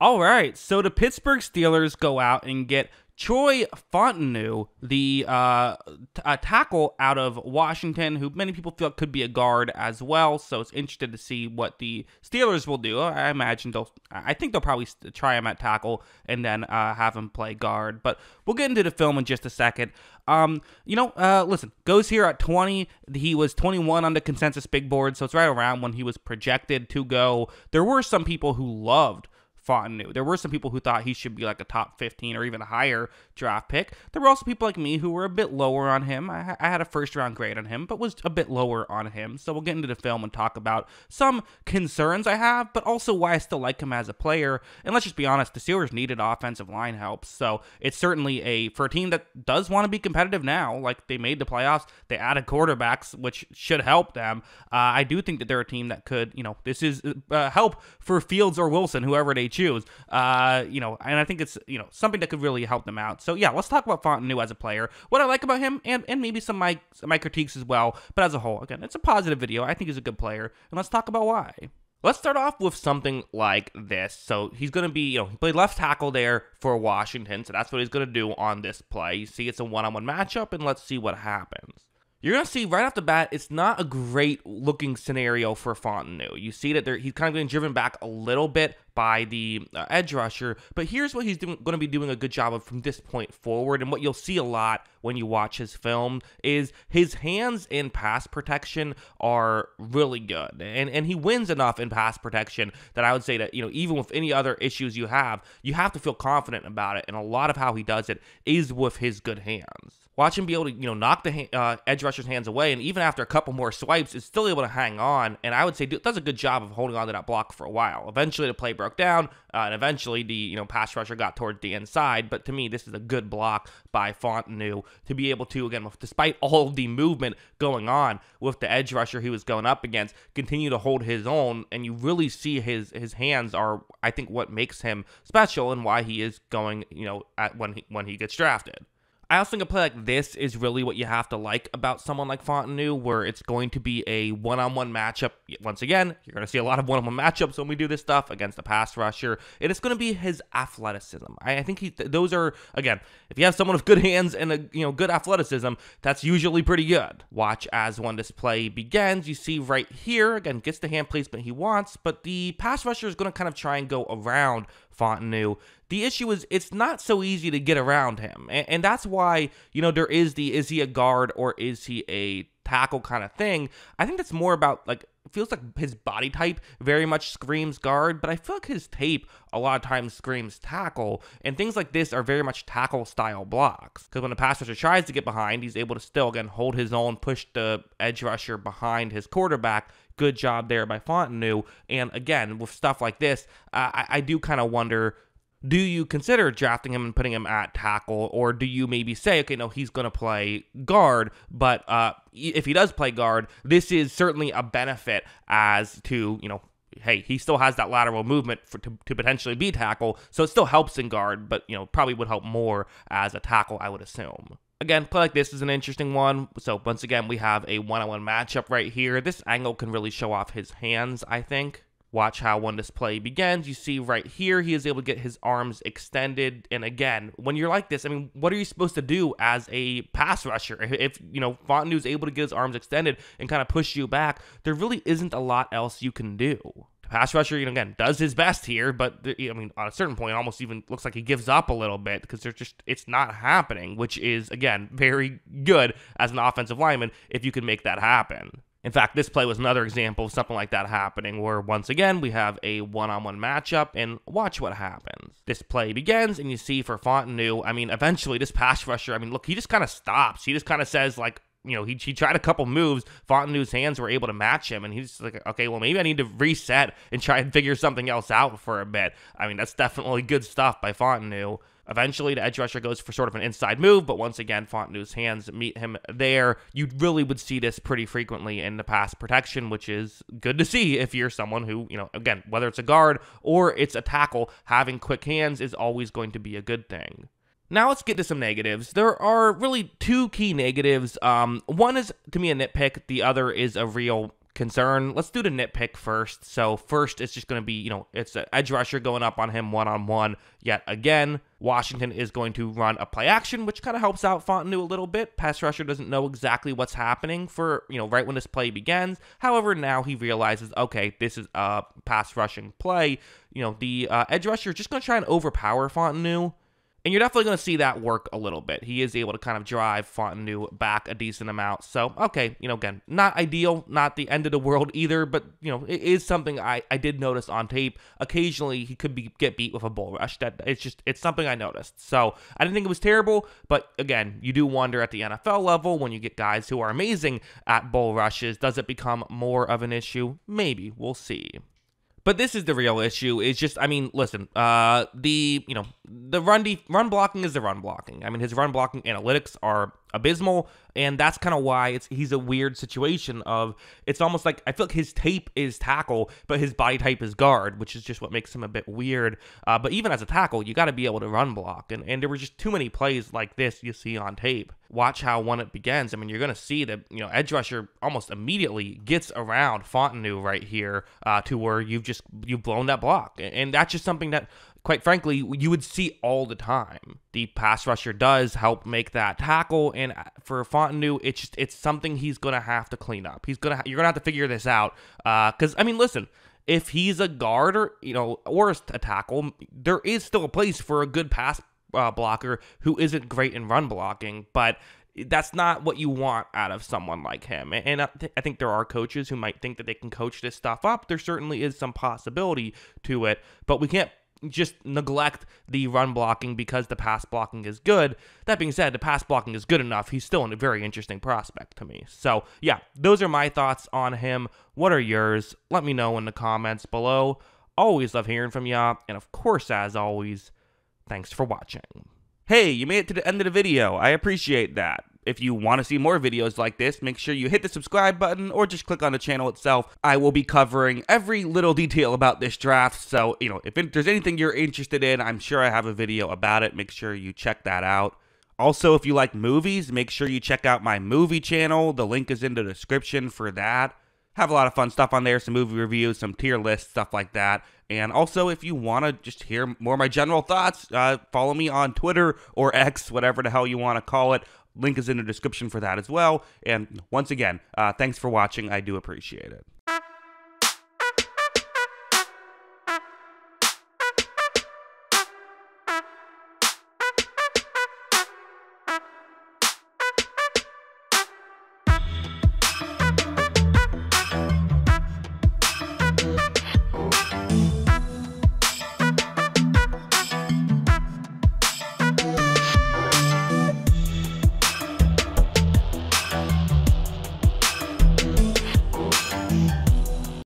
All right, so the Pittsburgh Steelers go out and get Troy Fautanu, the tackle out of Washington, who many people feel could be a guard as well. So it's interesting to see what the Steelers will do. I imagine I think they'll probably try him at tackle and then have him play guard. But we'll get into the film in just a second. Listen, goes here at 20. He was 21 on the consensus big board, so it's right around when he was projected to go. There were some people who loved Fautanu. There were some people who thought he should be like a top 15 or even higher draft pick. There were also people like me who were a bit lower on him. I had a first round grade on him, but was a bit lower on him. So we'll get into the film and talk about some concerns I have, but also why I still like him as a player. And let's just be honest, the Steelers needed offensive line help. So it's certainly for a team that does want to be competitive now, like they made the playoffs, they added quarterbacks, which should help them. I do think that they're a team that could, this is help for Fields or Wilson, whoever they choose, and I think it's, something that could really help them out. So yeah, let's talk about Fautanu as a player, what I like about him, and maybe some of my critiques as well. But as a whole, again, it's a positive video. I think he's a good player, and let's talk about why. Let's start off with something like this. So he's going to be, he played left tackle there for Washington, so that's what he's going to do on this play. You see it's a one-on-one matchup, and let's see what happens. You're going to see right off the bat, it's not a great looking scenario for Fautanu. You see that he's kind of getting driven back a little bit by the edge rusher, but here's what he's going to be doing a good job of from this point forward, and what you'll see a lot when you watch his film is his hands in pass protection are really good, and he wins enough in pass protection that I would say that, even with any other issues you have to feel confident about it, and a lot of how he does it is with his good hands. Watch him be able to, knock the edge rusher's hands away, and even after a couple more swipes, is still able to hang on, and I would say does a good job of holding on to that block for a while. Eventually, the play broke down, and eventually the pass rusher got towards the inside, but to me, this is a good block by Fautanu to be able to, again, despite all of the movement going on with the edge rusher he was going up against, continue to hold his own, and you really see his hands are, I think, what makes him special and why he is going, when he gets drafted. I also think a play like this is really what you have to like about someone like Fautanu, where it's going to be a one-on-one matchup. Once again, you're going to see a lot of one-on-one matchups when we do this stuff against the pass rusher, and it's going to be his athleticism. I think those are, again, if you have someone with good hands and a good athleticism, that's usually pretty good. Watch as when this play begins. You see right here, again, gets the hand placement he wants, but the pass rusher is going to kind of try and go around Fautanu. The issue is it's not so easy to get around him, and that's why, there is is he a guard or is he a tackle kind of thing. I think that's more about, it feels like his body type very much screams guard, but I feel like his tape a lot of times screams tackle, and things like this are very much tackle style blocks, because when the pass rusher tries to get behind, he's able to still, again, hold his own, push the edge rusher behind his quarterback. Good job there by Fautanu. And again, with stuff like this, I do kind of wonder, do you consider drafting him and putting him at tackle, or do you maybe say, okay, no, he's going to play guard, but if he does play guard, this is certainly a benefit as to, hey, he still has that lateral movement to potentially be tackle, so it still helps in guard, but, probably would help more as a tackle, I would assume. Again, play like this is an interesting one. So once again, we have a one-on-one matchup right here. This angle can really show off his hands, I think. Watch how when this play begins, you see right here, he is able to get his arms extended. And again, when you're like this, what are you supposed to do as a pass rusher? If Fautanu is able to get his arms extended and kind of push you back, there really isn't a lot else you can do. Pass rusher, again, does his best here, but on a certain point, it almost even looks like he gives up a little bit because it's not happening, which is, again, very good as an offensive lineman if you can make that happen. In fact, this play was another example of something like that happening, where once again, we have a one-on-one matchup, and watch what happens. This play begins, and you see for Fautanu, eventually this pass rusher, look, he just kind of stops. He just kind of says, he tried a couple moves. Fautanu's hands were able to match him, and he's like, okay, well, maybe I need to reset and try and figure something else out for a bit. That's definitely good stuff by Fautanu. Eventually, the edge rusher goes for sort of an inside move, but once again, Fautanu's hands meet him there. You really would see this pretty frequently in the pass protection, which is good to see if you're someone who, again, whether it's a guard or it's a tackle, having quick hands is always going to be a good thing. Now let's get to some negatives. There are really two key negatives. One is, to me, a nitpick. The other is a real concern. Let's do the nitpick first. So first, it's just going to be, it's an edge rusher going up on him one-on-one yet again. Washington is going to run a play action, which kind of helps out Fautanu a little bit. Pass rusher doesn't know exactly what's happening for, right when this play begins. However, now he realizes, okay, this is a pass rushing play. The edge rusher is just going to try and overpower Fautanu. And you're definitely going to see that work a little bit. He is able to kind of drive Fautanu back a decent amount. So, okay, again, not ideal, not the end of the world either, but, it is something I did notice on tape. Occasionally, he could get beat with a bull rush. It's something I noticed. So, I didn't think it was terrible, but again, you do wonder at the NFL level, when you get guys who are amazing at bull rushes, does it become more of an issue? Maybe. We'll see. But this is the real issue. It's just, listen, the run blocking is the run blocking. His run blocking analytics are abysmal, and that's kind of why he's a weird situation of, it's almost like, I feel like his tape is tackle, but his body type is guard, which is just what makes him a bit weird. But even as a tackle, you got to be able to run block, and there were just too many plays like this you see on tape. Watch how when it begins, you're going to see that, edge rusher almost immediately gets around Fautanu right here to where you've blown that block. And that's just something that, quite frankly, you would see all the time. The pass rusher does help make that tackle, and for Fautanu, it's something he's going to have to clean up. You're going to have to figure this out. Because, listen, if he's a guard or a tackle, there is still a place for a good pass blocker who isn't great in run blocking, but that's not what you want out of someone like him. And I think there are coaches who might think that they can coach this stuff up. There certainly is some possibility to it, but we can't just neglect the run blocking because the pass blocking is good. That being said, the pass blocking is good enough. He's still a very interesting prospect to me. So yeah, those are my thoughts on him. What are yours? Let me know in the comments below. Always love hearing from ya. And of course, as always, thanks for watching. Hey, you made it to the end of the video. I appreciate that. If you want to see more videos like this, make sure you hit the subscribe button or just click on the channel itself. I will be covering every little detail about this draft, so, if there's anything you're interested in, I'm sure I have a video about it. Make sure you check that out. Also, if you like movies, make sure you check out my movie channel. The link is in the description for that. Have a lot of fun stuff on there, some movie reviews, some tier lists, stuff like that. And also, if you want to just hear more of my general thoughts, follow me on Twitter or X, whatever the hell you want to call it. Link is in the description for that as well. And once again, thanks for watching. I do appreciate it.